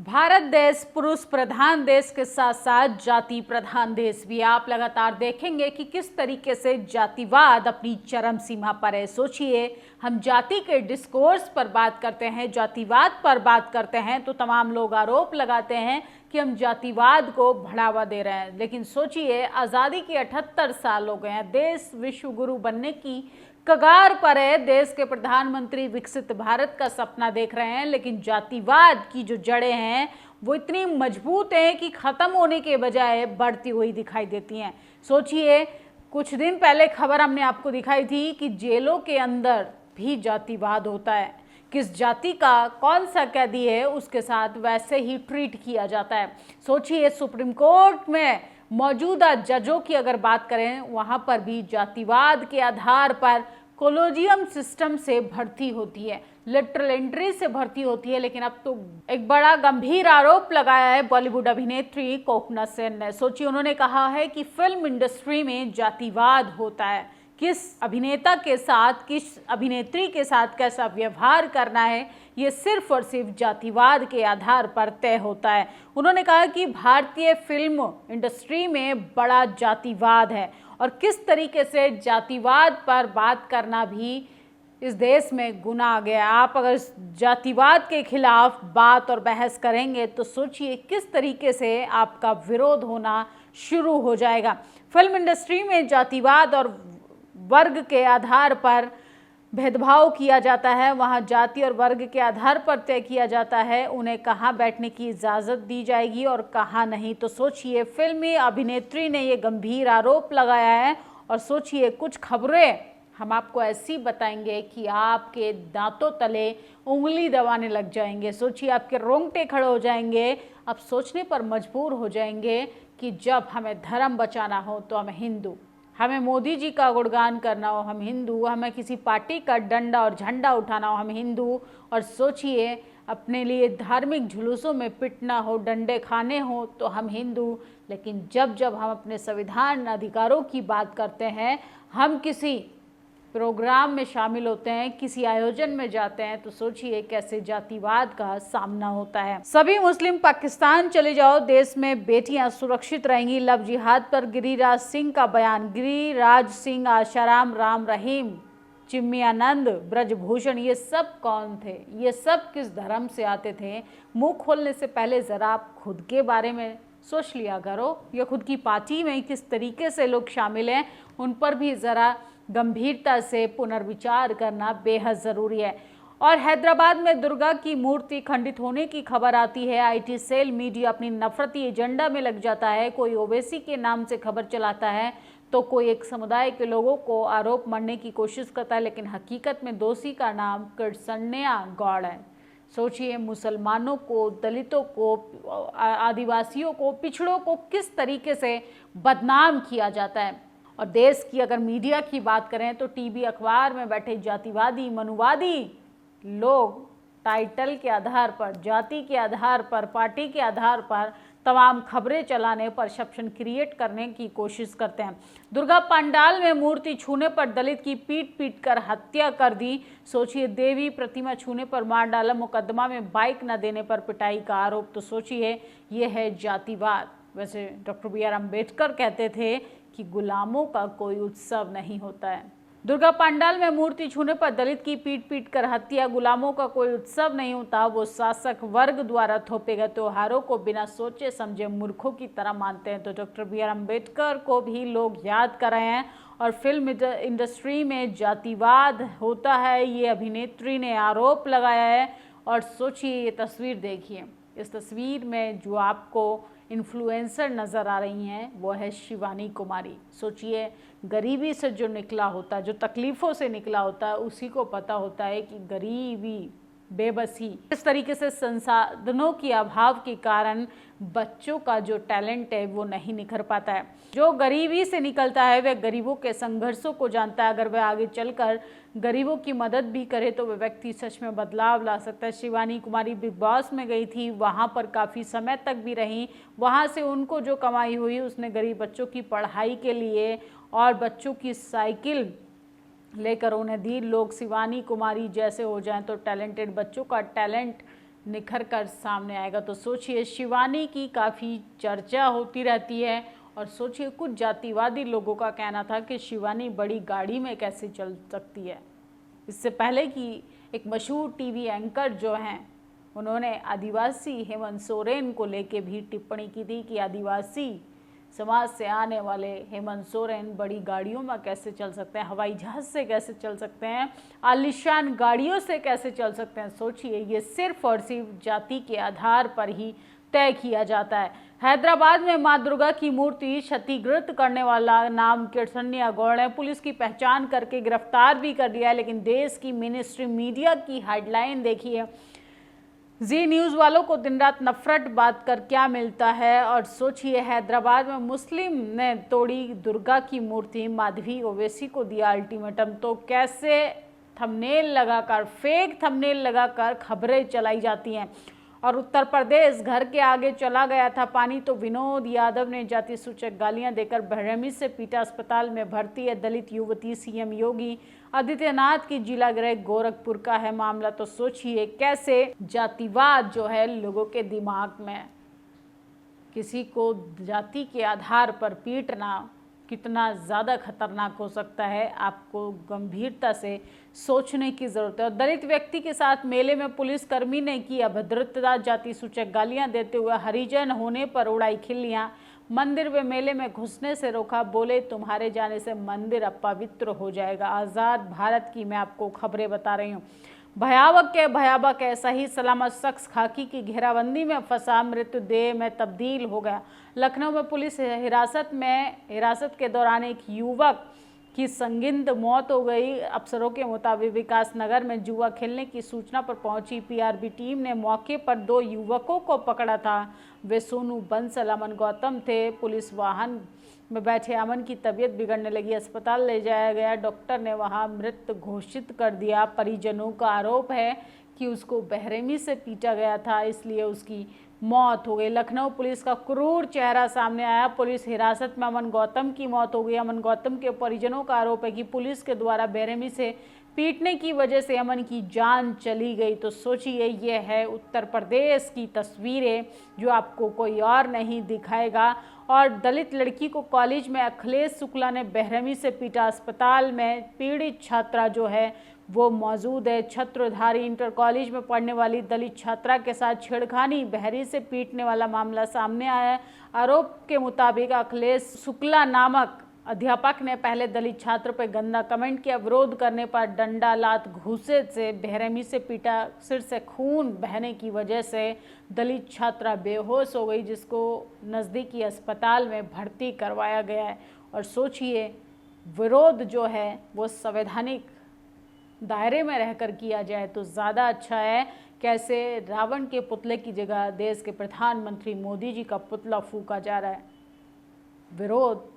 भारत देश पुरुष प्रधान देश के साथ साथ जाति प्रधान देश भी है। आप लगातार देखेंगे कि किस तरीके से जातिवाद अपनी चरम सीमा पर है। सोचिए, हम जाति के डिस्कोर्स पर बात करते हैं, जातिवाद पर बात करते हैं तो तमाम लोग आरोप लगाते हैं कि हम जातिवाद को बढ़ावा दे रहे हैं। लेकिन सोचिए, आज़ादी के 78 साल हो गए हैं, देश विश्व गुरु बनने की कगार पर है, देश के प्रधानमंत्री विकसित भारत का सपना देख रहे हैं, लेकिन जातिवाद की जो जड़ें हैं वो इतनी मजबूत हैं कि खत्म होने के बजाय बढ़ती हुई दिखाई देती हैं। सोचिए, कुछ दिन पहले खबर हमने आपको दिखाई थी कि जेलों के अंदर भी जातिवाद होता है। किस जाति का कौन सा कैदी है उसके साथ वैसे ही ट्रीट किया जाता है। सोचिए, सुप्रीम कोर्ट में मौजूदा जजों की अगर बात करें, वहां पर भी जातिवाद के आधार पर कोलोजियम सिस्टम से भर्ती होती है, लिटरल एंट्री से भर्ती होती है। लेकिन अब तो एक बड़ा गंभीर आरोप लगाया है बॉलीवुड अभिनेत्री कोकना सेन ने। सोचिए, उन्होंने कहा है कि फिल्म इंडस्ट्री में जातिवाद होता है, किस अभिनेता के साथ, किस अभिनेत्री के साथ कैसा व्यवहार करना है, ये सिर्फ और सिर्फ जातिवाद के आधार पर तय होता है। उन्होंने कहा कि भारतीय फिल्म इंडस्ट्री में बड़ा जातिवाद है और किस तरीके से जातिवाद पर बात करना भी इस देश में गुनाह आ गया। आप अगर जातिवाद के खिलाफ बात और बहस करेंगे तो सोचिए किस तरीके से आपका विरोध होना शुरू हो जाएगा। फिल्म इंडस्ट्री में जातिवाद और वर्ग के आधार पर भेदभाव किया जाता है, वहाँ जाति और वर्ग के आधार पर तय किया जाता है उन्हें कहाँ बैठने की इजाज़त दी जाएगी और कहाँ नहीं। तो सोचिए, फिल्मी अभिनेत्री ने ये गंभीर आरोप लगाया है और सोचिए, कुछ खबरें हम आपको ऐसी बताएंगे कि आपके दांतों तले उंगली दबाने लग जाएंगे। सोचिए, आपके रोंगटे खड़े हो जाएंगे, आप सोचने पर मजबूर हो जाएंगे कि जब हमें धर्म बचाना हो तो हम हिंदू, हमें मोदी जी का गुणगान करना हो हम हिंदू, हमें किसी पार्टी का डंडा और झंडा उठाना हो हम हिंदू, और सोचिए अपने लिए धार्मिक जुलूसों में पिटना हो, डंडे खाने हो तो हम हिंदू। लेकिन जब जब हम अपने संविधान अधिकारों की बात करते हैं, हम किसी प्रोग्राम में शामिल होते हैं, किसी आयोजन में जाते हैं, तो सोचिए कैसे जातिवाद का सामना होता है। सभी मुस्लिम पाकिस्तान चले जाओ, देश में बेटियां सुरक्षित रहेंगी, लव जिहाद पर गिरिराज सिंह का बयान। गिरिराज सिंह, आशाराम, राम रहीम, चिन्मयानंद, ब्रजभूषण, ये सब कौन थे? ये सब किस धर्म से आते थे? मुंह खोलने से पहले जरा आप खुद के बारे में सोच लिया करो, या खुद की पार्टी में किस तरीके से लोग शामिल हैं उन पर भी ज़रा गंभीरता से पुनर्विचार करना बेहद ज़रूरी है। और हैदराबाद में दुर्गा की मूर्ति खंडित होने की खबर आती है। आईटी सेल मीडिया अपनी नफरती एजेंडा में लग जाता है। कोई ओवैसी के नाम से खबर चलाता है तो कोई एक समुदाय के लोगों को आरोप मढ़ने की कोशिश करता है, लेकिन हकीकत में दोषी का नाम कृष्णया गौड़ है। सोचिए, मुसलमानों को, दलितों को, आदिवासियों को, पिछड़ों को किस तरीके से बदनाम किया जाता है। और देश की अगर मीडिया की बात करें तो टीवी अखबार में बैठे जातिवादी, मनुवादी लोग टाइटल के आधार पर, जाति के आधार पर, पार्टी के आधार पर तमाम खबरें चलाने, परसेप्शन क्रिएट करने की कोशिश करते हैं। दुर्गा पंडाल में मूर्ति छूने पर दलित की पीट पीट कर हत्या कर दी। सोचिए, देवी प्रतिमा छूने पर मार डाला, मुकदमा में बाइक न देने पर पिटाई का आरोप। तो सोचिए, ये है जातिवाद। वैसे डॉक्टर BR अम्बेडकर कहते थे कि गुलामों का कोई उत्सव नहीं होता है। दुर्गा पंडाल में मूर्ति छूने पर दलित की पीट पीट कर हत्या गुलामों का कोई उत्सव नहीं होता, वो शासक वर्ग द्वारा थोपे गए त्योहारों को बिना सोचे समझे मूर्खों की तरह मानते हैं। तो डॉक्टर BR अम्बेडकर को भी लोग याद कर रहे हैं। और फिल्म इंडस्ट्री में जातिवाद होता है, ये अभिनेत्री ने आरोप लगाया है। और सोचिए, ये तस्वीर देखिए, इस तस्वीर में जो आपको इन्फ्लुएंसर नज़र आ रही हैं वो है शिवानी कुमारी। सोचिए, गरीबी से जो निकला होता है, जो तकलीफ़ों से निकला होता है, उसी को पता होता है कि गरीबी, बेबसी, इस तरीके से संसाधनों की अभाव के कारण बच्चों का जो टैलेंट है वो नहीं निखर पाता है। जो गरीबी से निकलता है वह गरीबों के संघर्षों को जानता है। अगर वह आगे चलकर गरीबों की मदद भी करे तो वह व्यक्ति सच में बदलाव ला सकता है। शिवानी कुमारी बिग बॉस में गई थी, वहाँ पर काफ़ी समय तक भी रहीं। वहाँ से उनको जो कमाई हुई उसने गरीब बच्चों की पढ़ाई के लिए और बच्चों की साइकिल लेकर उन्हें दी। लोग शिवानी कुमारी जैसे हो जाएं तो टैलेंटेड बच्चों का टैलेंट निखर कर सामने आएगा। तो सोचिए, शिवानी की काफ़ी चर्चा होती रहती है और सोचिए कुछ जातिवादी लोगों का कहना था कि शिवानी बड़ी गाड़ी में कैसे चल सकती है। इससे पहले कि एक मशहूर टीवी एंकर जो हैं, उन्होंने आदिवासी हेमंत सोरेन को लेके भी टिप्पणी की थी कि आदिवासी समाज से आने वाले हेमंत सोरेन बड़ी गाड़ियों में कैसे चल सकते हैं, हवाई जहाज़ से कैसे चल सकते हैं, आलीशान गाड़ियों से कैसे चल सकते हैं। सोचिए, ये सिर्फ और सिर्फ जाति के आधार पर ही तय किया जाता है। हैदराबाद में मां दुर्गा की मूर्ति क्षतिग्रस्त करने वाला नाम किर्तनिया गौड़ है। पुलिस की पहचान करके गिरफ्तार भी कर लिया है, लेकिन देश की मिनिस्ट्री मीडिया की हेडलाइन देखिए, जी न्यूज़ वालों को दिन रात नफरत बात कर क्या मिलता है। और सोचिए, हैदराबाद में मुस्लिम ने तोड़ी दुर्गा की मूर्ति, माधवी ओवैसी को दिया अल्टीमेटम। तो कैसे थंबनेल लगाकर, फेक थंबनेल लगाकर खबरें चलाई जाती हैं। और उत्तर प्रदेश घर के आगे चला गया था पानी, तो विनोद यादव ने जाति सूचक गालियां देकर बेरहमी से पीटा, अस्पताल में भर्ती है दलित युवती। सीएम योगी आदित्यनाथ की जिला गृह गोरखपुर का है मामला। तो सोचिए कैसे जातिवाद जो है लोगों के दिमाग में, किसी को जाति के आधार पर पीटना कितना ज़्यादा खतरनाक हो सकता है, आपको गंभीरता से सोचने की ज़रूरत है। और दलित व्यक्ति के साथ मेले में पुलिसकर्मी ने की अभद्रता, जाति सूचक गालियां देते हुए हरिजन होने पर उड़ाई खिल्लियां, मंदिर व मेले में घुसने से रोका, बोले तुम्हारे जाने से मंदिर अपवित्र हो जाएगा। आज़ाद भारत की मैं आपको खबरें बता रही हूँ। भयावह के सही सलामत शख्स खाकी की घेराबंदी में फंसा, मृतदेह में तब्दील हो गया। लखनऊ में पुलिस हिरासत के दौरान एक युवक की संदिग्ध मौत हो गई। अफसरों के मुताबिक विकास नगर में जुआ खेलने की सूचना पर पहुंची पीआरबी टीम ने मौके पर 2 युवकों को पकड़ा था। वे सोनू बंसल, अमन गौतम थे। पुलिस वाहन में बैठे अमन की तबीयत बिगड़ने लगी, अस्पताल ले जाया गया। डॉक्टर ने वहां मृत घोषित कर दिया। परिजनों का आरोप है कि उसको बेरहमी से पीटा गया था, इसलिए उसकी मौत हो गई। लखनऊ पुलिस का क्रूर चेहरा सामने आया। पुलिस हिरासत में अमन गौतम की मौत हो गई। अमन गौतम के परिजनों का आरोप है कि पुलिस के द्वारा बेरहमी से पीटने की वजह से अमन की जान चली गई। तो सोचिए, ये है उत्तर प्रदेश की तस्वीरें जो आपको कोई और नहीं दिखाएगा। और दलित लड़की को कॉलेज में अखिलेश शुक्ला ने बेरहमी से पीटा, अस्पताल में पीड़ित छात्रा जो है वो मौजूद है। छत्रधारी इंटर कॉलेज में पढ़ने वाली दलित छात्रा के साथ छेड़खानी, बहरी से पीटने वाला मामला सामने आया है। आरोप के मुताबिक अखिलेश शुक्ला नामक अध्यापक ने पहले दलित छात्र पर गंदा कमेंट किया, विरोध करने पर डंडा, लात, घूसे से बेरहमी से पीटा। सिर से खून बहने की वजह से दलित छात्रा बेहोश हो गई, जिसको नज़दीकी अस्पताल में भर्ती करवाया गया है। और सोचिए, विरोध जो है वो संवैधानिक दायरे में रहकर किया जाए तो ज़्यादा अच्छा है। कैसे रावण के पुतले की जगह देश के प्रधानमंत्री मोदी जी का पुतला फूंका जा रहा है। विरोध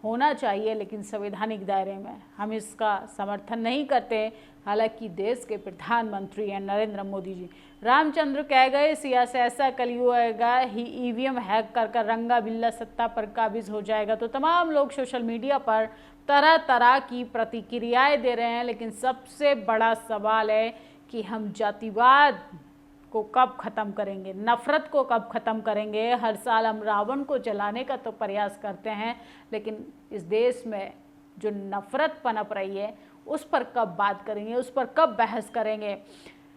होना चाहिए, लेकिन संवैधानिक दायरे में। हम इसका समर्थन नहीं करते। हालांकि देश के प्रधानमंत्री हैं नरेंद्र मोदी जी। रामचंद्र कह गए, सियासत ऐसा कलयुग आएगा ही ईवीएम हैक कर रंगा बिल्ला सत्ता पर काबिज हो जाएगा। तो तमाम लोग सोशल मीडिया पर तरह तरह की प्रतिक्रियाएं दे रहे हैं, लेकिन सबसे बड़ा सवाल है कि हम जातिवाद को कब ख़त्म करेंगे, नफ़रत को कब ख़त्म करेंगे। हर साल हम रावण को जलाने का तो प्रयास करते हैं, लेकिन इस देश में जो नफ़रत पनप रही है उस पर कब बात करेंगे, उस पर कब बहस करेंगे।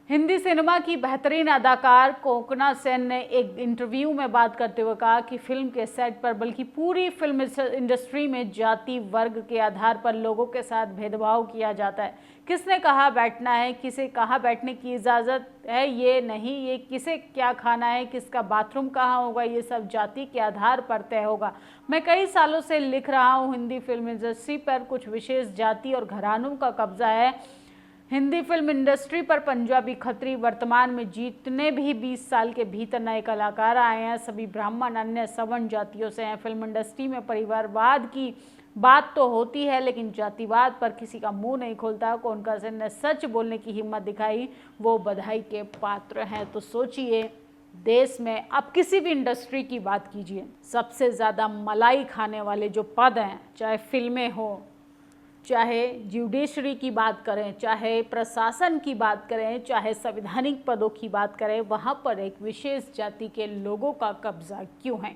हिंदी सिनेमा की बेहतरीन अदाकार कोंकणा सेन ने एक इंटरव्यू में बात करते हुए कहा कि फिल्म के सेट पर बल्कि पूरी फिल्म इंडस्ट्री में जाति वर्ग के आधार पर लोगों के साथ भेदभाव किया जाता है। किसने कहाँ बैठना है, किसे कहाँ बैठने की इजाज़त है, ये नहीं, ये किसे क्या खाना है, किसका बाथरूम कहाँ होगा, ये सब जाति के आधार पर तय होगा। मैं कई सालों से लिख रहा हूँ, हिंदी फिल्म इंडस्ट्री पर कुछ विशेष जाति और घरानों का कब्जा है। हिंदी फिल्म इंडस्ट्री पर पंजाबी खत्री वर्तमान में जितने भी 20 साल के भीतर नए कलाकार आए हैं सभी ब्राह्मण, अन्य सवर्ण जातियों से हैं। फिल्म इंडस्ट्री में परिवारवाद की बात तो होती है, लेकिन जातिवाद पर किसी का मुंह नहीं खोलता। कोंकणा सेन ने सच बोलने की हिम्मत दिखाई, वो बधाई के पात्र हैं। तो सोचिए, देश में आप किसी भी इंडस्ट्री की बात कीजिए, सबसे ज़्यादा मलाई खाने वाले जो पद हैं, चाहे फिल्में हो चाहे जुडिशरी की बात करें, चाहे प्रशासन की बात करें, चाहे संवैधानिक पदों की बात करें, वहाँ पर एक विशेष जाति के लोगों का कब्जा क्यों है?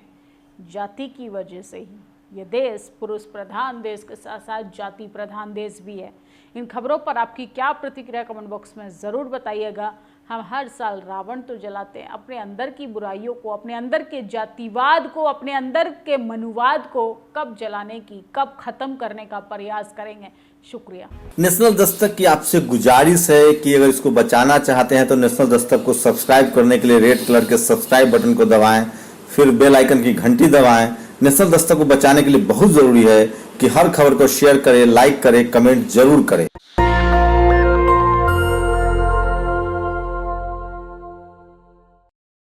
जाति की वजह से ही ये देश पुरुष प्रधान देश के साथ साथ जाति प्रधान देश भी है। इन खबरों पर आपकी क्या प्रतिक्रिया कमेंट बॉक्स में ज़रूर बताइएगा। हम हर साल रावण तो जलाते हैं, अपने अंदर की बुराइयों को, अपने अंदर के जातिवाद को, अपने अंदर के मनुवाद को कब जलाने की, कब खत्म करने का प्रयास करेंगे। शुक्रिया। नेशनल दस्तक की आपसे गुजारिश है कि अगर इसको बचाना चाहते हैं तो नेशनल दस्तक को सब्सक्राइब करने के लिए रेड कलर के सब्सक्राइब बटन को दबाएं, फिर बेल आइकन की घंटी दबाएं। नेशनल दस्तक को बचाने के लिए बहुत जरूरी है कि हर खबर को शेयर करें, लाइक करें, कमेंट जरूर करें।